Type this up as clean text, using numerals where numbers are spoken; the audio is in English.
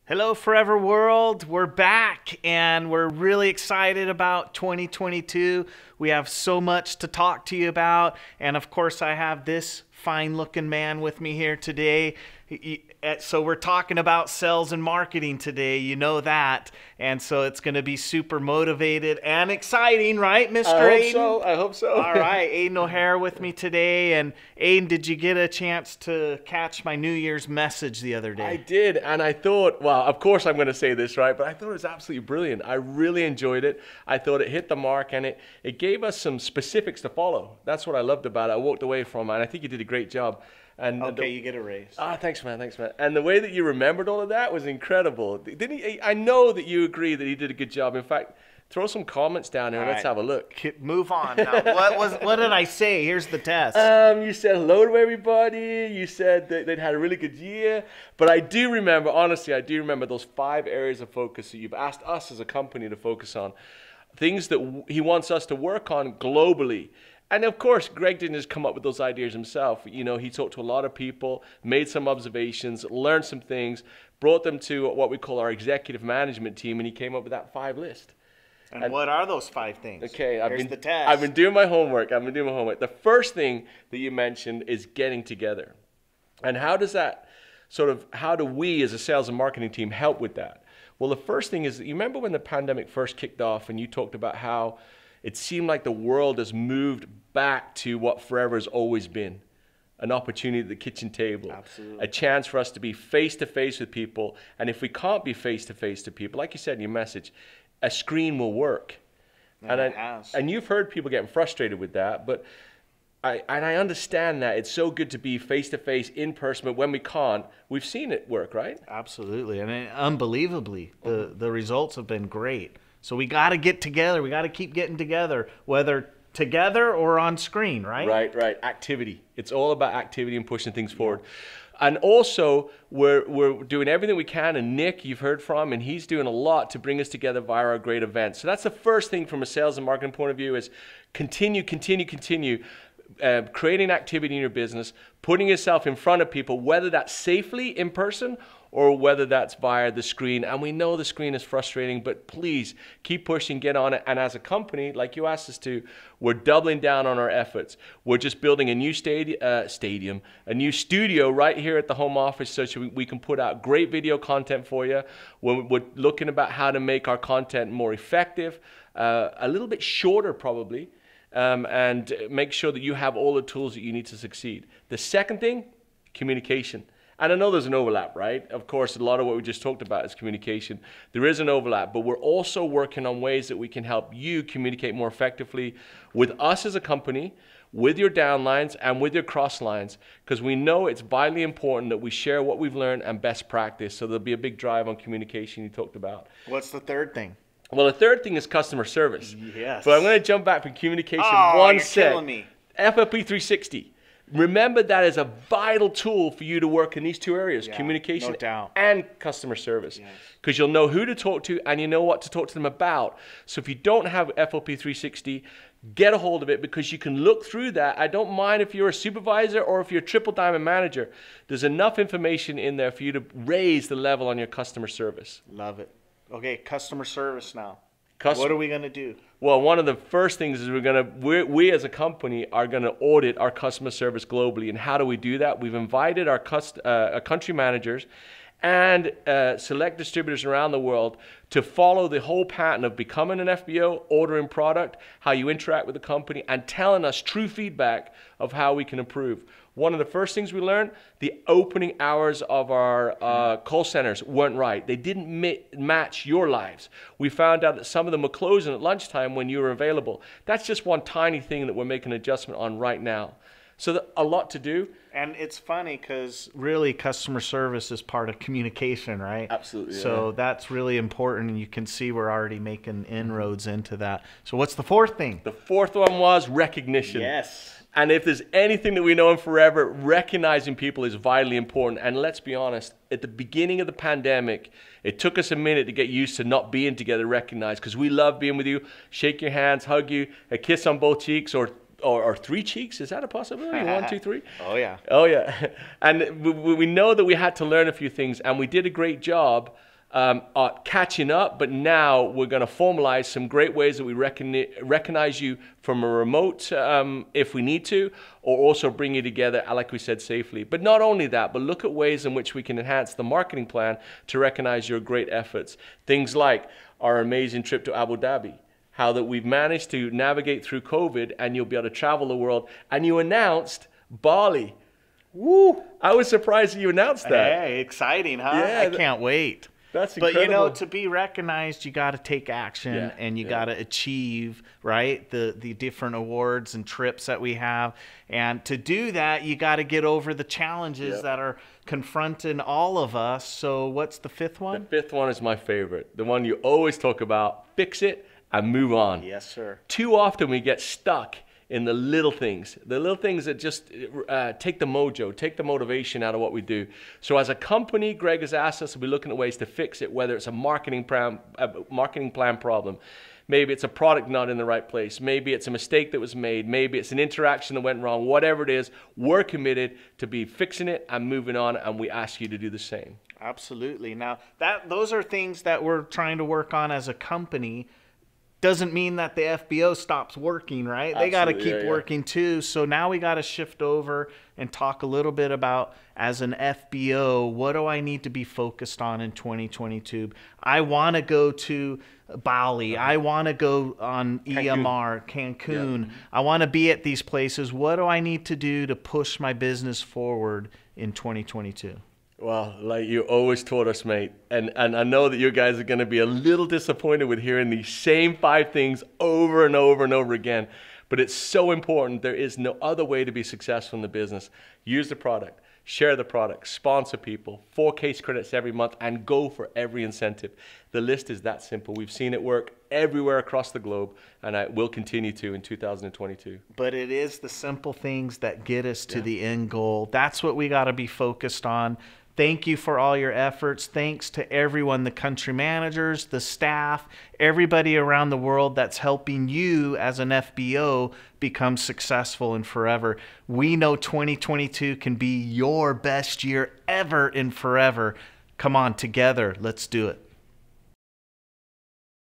Hello, Forever World. We're back and we're really excited about 2022. We have so much to talk to you about. And of course, I have this fine looking man with me here today. So we're talking about sales and marketing today. You know that. And so it's going to be super motivated and exciting, right, Mr. Aiden? I hope so. All right, Aiden O'Hara with me today. And Aiden, did you get a chance to catch my New Year's message the other day? I did, and I thought, well, of course I'm going to say this, right? But I thought it was absolutely brilliant. I really enjoyed it. I thought it hit the mark, and it gave us some specifics to follow. That's what I loved about it. I walked away from it, and I think you did a great job. And Okay, you get a raise. Ah, thanks, man. Thanks, man. And the way that you remembered all of that was incredible. Didn't he? I know that you agree that he did a good job. In fact, throw some comments down there and let's have a look. Move on now. What did I say? Here's the test. You said hello to everybody. You said that they'd had a really good year. But I do remember, honestly, I do remember those 5 areas of focus that you've asked us as a company to focus on. Things that he wants us to work on globally. And of course, Greg didn't just come up with those ideas himself. You know, he talked to a lot of people, made some observations, learned some things, brought them to what we call our executive management team, and he came up with that 5 list. And what are those 5 things? Okay, Here's the test. I've been doing my homework. The first thing that you mentioned is getting together. And how does that how do we as a sales and marketing team help with that? Well, the first thing is, you remember when the pandemic first kicked off and you talked about how it seemed like the world has moved back to what Forever has always been. An opportunity at the kitchen table. Absolutely. A chance for us to be face-to-face with people. And if we can't be face-to-face to people, like you said in your message, a screen will work. And you've heard people getting frustrated with that, but I understand that. It's so good to be face-to-face, in person, but when we can't, we've seen it work, right? Absolutely. I mean, unbelievably, the results have been great. So we got to get together. We got to keep getting together, whether together or on screen, right? Right. Activity. It's all about activity and pushing things forward. And also, we're doing everything we can, and Nick, you've heard from, and he's doing a lot to bring us together via our great events. So that's the first thing from a sales and marketing point of view is continue creating activity in your business, putting yourself in front of people, whether that's safely in person or whether that's via the screen. And we know the screen is frustrating, but please keep pushing, get on it. And as a company, like you asked us to, we're doubling down on our efforts. We're just building a new a new studio right here at the home office so we can put out great video content for you. We're looking about how to make our content more effective, a little bit shorter probably, and make sure that you have all the tools that you need to succeed. The second thing, communication. And I know there's an overlap, right? Of course, a lot of what we just talked about is communication. There is an overlap, but we're also working on ways that we can help you communicate more effectively with us as a company, with your downlines, and with your cross lines, because we know it's vitally important that we share what we've learned and best practice. So there'll be a big drive on communication you talked about. What's the third thing? Well, the third thing is customer service. Yes. But I'm going to jump back from communication you're killing me. FLP 360. Remember that is a vital tool for you to work in these 2 areas, communication no doubt. and customer service. Because you'll know who to talk to and you know what to talk to them about. So if you don't have FLP 360, get a hold of it, because you can look through that. I don't mind if you're a supervisor or if you're a triple diamond manager. There's enough information in there for you to raise the level on your customer service. Love it. Okay, customer service now. What are we going to do? Well, one of the first things is we as a company are going to audit our customer service globally. And how do we do that? We've invited our country managers and select distributors around the world to follow the whole pattern of becoming an FBO, ordering product, how you interact with the company, and telling us true feedback of how we can improve. One of the first things we learned, the opening hours of our call centers weren't right. They didn't match your lives. We found out that some of them were closing at lunchtime when you were available. That's just one tiny thing that we're making an adjustment on right now. So a lot to do. And it's funny because really customer service is part of communication, right? Absolutely. So that's really important, and you can see we're already making inroads into that. So what's the 4th thing? The 4th one was recognition. Yes. And if there's anything that we know in Forever, recognizing people is vitally important. And let's be honest, at the beginning of the pandemic, it took us a minute to get used to not being together recognized, because we love being with you, shake your hands, hug you, a kiss on both cheeks, or 3 cheeks. Is that a possibility? 1, 2, 3? Oh, yeah. Oh, yeah. And we know that we had to learn a few things, and we did a great job catching up, but now we're going to formalize some great ways that we recognize you from a remote if we need to, or also bring you together, like we said, safely. But not only that, but look at ways in which we can enhance the marketing plan to recognize your great efforts. Things like our amazing trip to Abu Dhabi, how that we've managed to navigate through COVID and you'll be able to travel the world. And you announced Bali. Woo! I was surprised that you announced that. Hey, exciting, huh? Yeah, I can't wait. That's incredible. But you know, to be recognized, you got to take action and you got to achieve, right, the different awards and trips that we have. And to do that, you got to get over the challenges that are confronting all of us. So what's the fifth one? The fifth one is my favorite. The one you always talk about. Fix it and move on. Yes, sir. Too often we get stuck in the little things that just take the mojo, take the motivation out of what we do. So as a company, Greg has asked us to be looking at ways to fix it, whether it's a marketing plan problem. Maybe it's a product not in the right place. Maybe it's a mistake that was made. Maybe it's an interaction that went wrong. Whatever it is, we're committed to be fixing it and moving on, and we ask you to do the same. Absolutely. Now, those are things that we're trying to work on as a company. Doesn't mean that the FBO stops working, right? They got to keep working too. So now we got to shift over and talk a little bit about, as an FBO, what do I need to be focused on in 2022? I want to go to Bali. I want to go on EMR, Cancun. I want to be at these places. What do I need to do to push my business forward in 2022? Well, like you always told us, mate, and I know that you guys are going to be a little disappointed with hearing these same 5 things over and over and over again, but it's so important. There is no other way to be successful in the business. Use the product, share the product, sponsor people, 4 case credits every month, and go for every incentive. The list is that simple. We've seen it work everywhere across the globe, and it will continue to in 2022. But it is the simple things that get us to the end goal. That's what we got to be focused on. Thank you for all your efforts. Thanks to everyone, the country managers, the staff, everybody around the world that's helping you as an FBO become successful and forever. We know 2022 can be your best year ever and forever. Come on, together, let's do it.